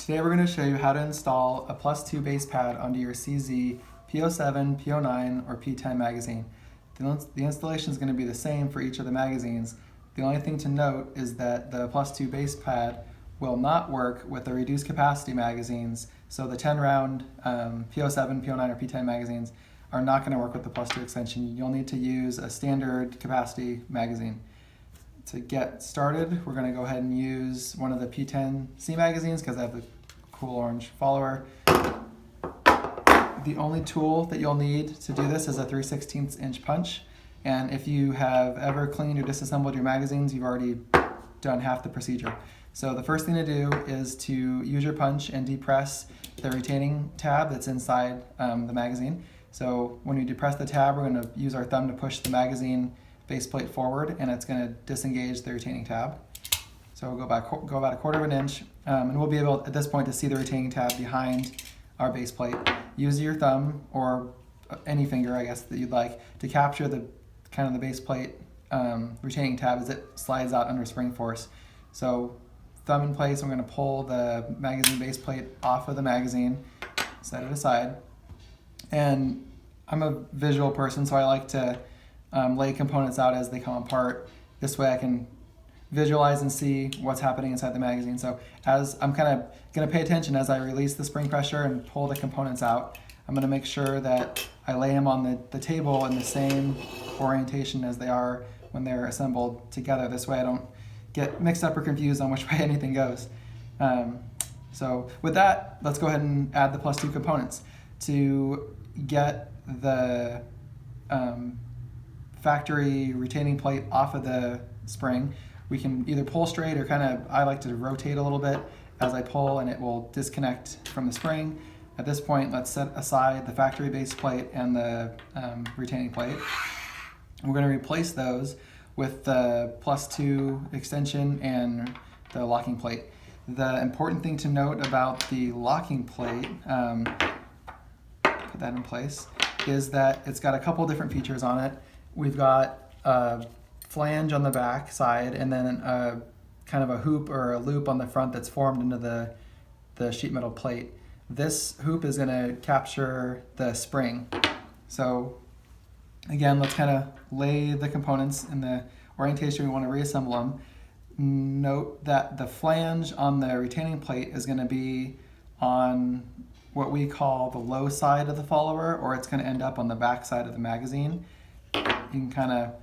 Today we're going to show you how to install a +2 base pad onto your CZ P07, P09, or P10 magazine. The installation is going to be the same for each of the magazines. The only thing to note is that the +2 base pad will not work with the reduced capacity magazines. So the 10 round P07, P09, or P10 magazines are not going to work with the +2 extension. You'll need to use a standard capacity magazine. To get started, we're going to go ahead and use one of the P10C magazines because I have the cool orange follower. The only tool that you'll need to do this is a 3/16 inch punch. And if you have ever cleaned or disassembled your magazines, you've already done half the procedure. So the first thing to do is to use your punch and depress the retaining tab that's inside the magazine. So when you depress the tab, we're going to use our thumb to push the magazine baseplate forward, and it's going to disengage the retaining tab. So we'll go about 1/4 of an inch, and we'll be able at this point to see the retaining tab behind our baseplate. Use your thumb or any finger, I guess, that you'd like to capture the kind of the baseplate retaining tab as it slides out under spring force. So thumb in place, I'm going to pull the magazine baseplate off of the magazine, set it aside, and I'm a visual person, so I like to lay components out as they come apart. This way I can visualize and see what's happening inside the magazine. So as I'm kind of going to pay attention as I release the spring pressure and pull the components out, I'm going to make sure that I lay them on the table in the same orientation as they are when they're assembled together. This way I don't get mixed up or confused on which way anything goes. So with that, let's go ahead and add the +2 components. To get the factory retaining plate off of the spring, we can either pull straight or I like to rotate a little bit as I pull, and it will disconnect from the spring. At this point, let's set aside the factory base plate and the retaining plate. We're going to replace those with the +2 extension and the locking plate. The important thing to note about the locking plate, put that in place, is that it's got a couple different features on it. We've got a flange on the back side and then a kind of a hoop or a loop on the front that's formed into the sheet metal plate. This hoop is going to capture the spring. So again, let's kind of lay the components in the orientation we want to reassemble them. Note that the flange on the retaining plate is going to be on what we call the low side of the follower, or it's going to end up on the back side of the magazine. You can kind of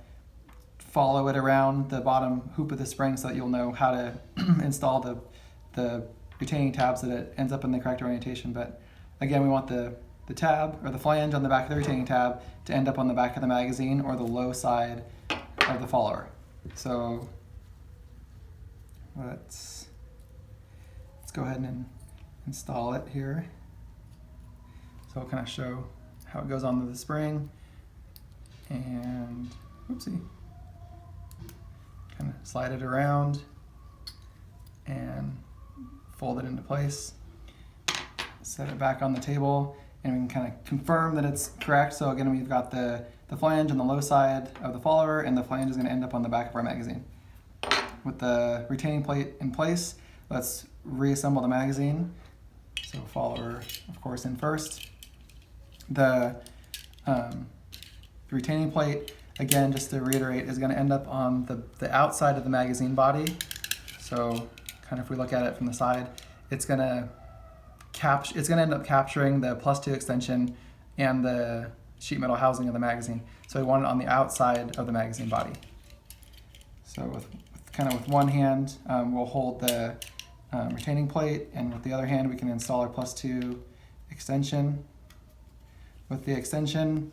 follow it around the bottom hoop of the spring so that you'll know how to install the retaining tabs so that it ends up in the correct orientation. But again, we want the tab or the flange on the back of the retaining tab to end up on the back of the magazine or the low side of the follower. So let's go ahead and install it here. So I'll kind of show how it goes onto the spring, and oopsie, kind of slide it around and fold it into place, set it back on the table, and we can kind of confirm that it's correct. So again, we've got the flange on the low side of the follower, and the flange is going to end up on the back of our magazine. With the retaining plate in place, let's reassemble the magazine. So follower, of course, in first. The retaining plate, again, just to reiterate, is going to end up on the outside of the magazine body. So kind of if we look at it from the side, it's going to end up capturing the +2 extension and the sheet metal housing of the magazine. So we want it on the outside of the magazine body. So with one hand, we'll hold the retaining plate, and with the other hand, we can install our +2 extension. With the extension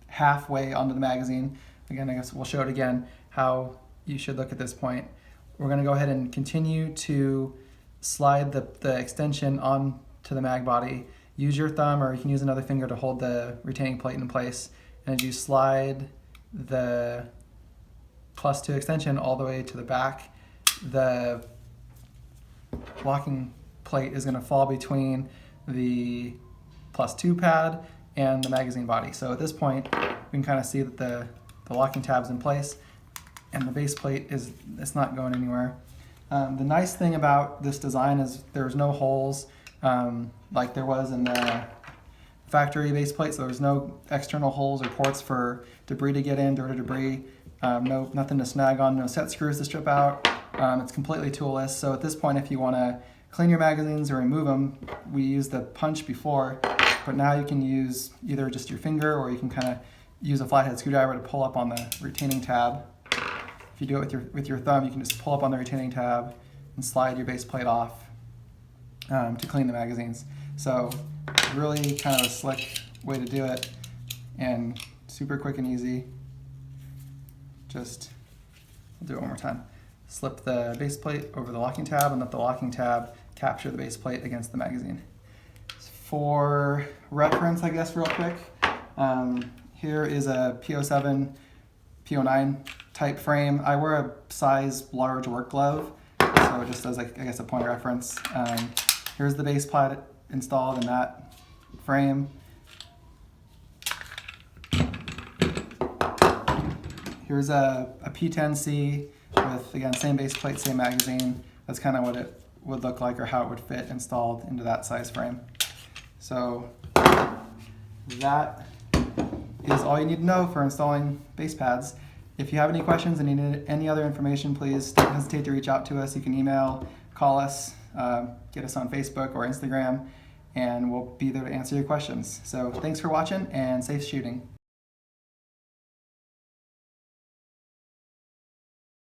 halfway onto the magazine, again, I guess we'll show it again how you should look at this point. We're going to go ahead and continue to slide the extension onto the mag body. Use your thumb, or you can use another finger to hold the retaining plate in place. And as you slide the +2 extension all the way to the back, the locking plate is going to fall between the +2 pad and the magazine body. So at this point, we can kind of see that the locking tab's in place, and the base plate it's not going anywhere. The nice thing about this design is there's no holes like there was in the factory base plate, so there's no external holes or ports for debris to get in, dirt or debris, nothing to snag on, no set screws to strip out. It's completely toolless, so at this point if you want to clean your magazines or remove them, we used the punch before, but now you can use either just your finger or you can kind of use a flathead screwdriver to pull up on the retaining tab. If you do it with your thumb, you can just pull up on the retaining tab and slide your base plate off to clean the magazines. So really kind of a slick way to do it and super quick and easy. Just, I'll do it one more time. Slip the base plate over the locking tab and let the locking tab capture the base plate against the magazine. For reference, I guess real quick, here is a P07, P09 type frame. I wear a size large work glove, so just as I guess a point of reference. Here's the base plate installed in that frame. Here's a P10C with, again, same base plate, same magazine. That's kind of what it would look like or how it would fit installed into that size frame. So that is all you need to know for installing base pads. If you have any questions and need any other information, please don't hesitate to reach out to us. You can email, call us, get us on Facebook or Instagram, and we'll be there to answer your questions. So thanks for watching and safe shooting.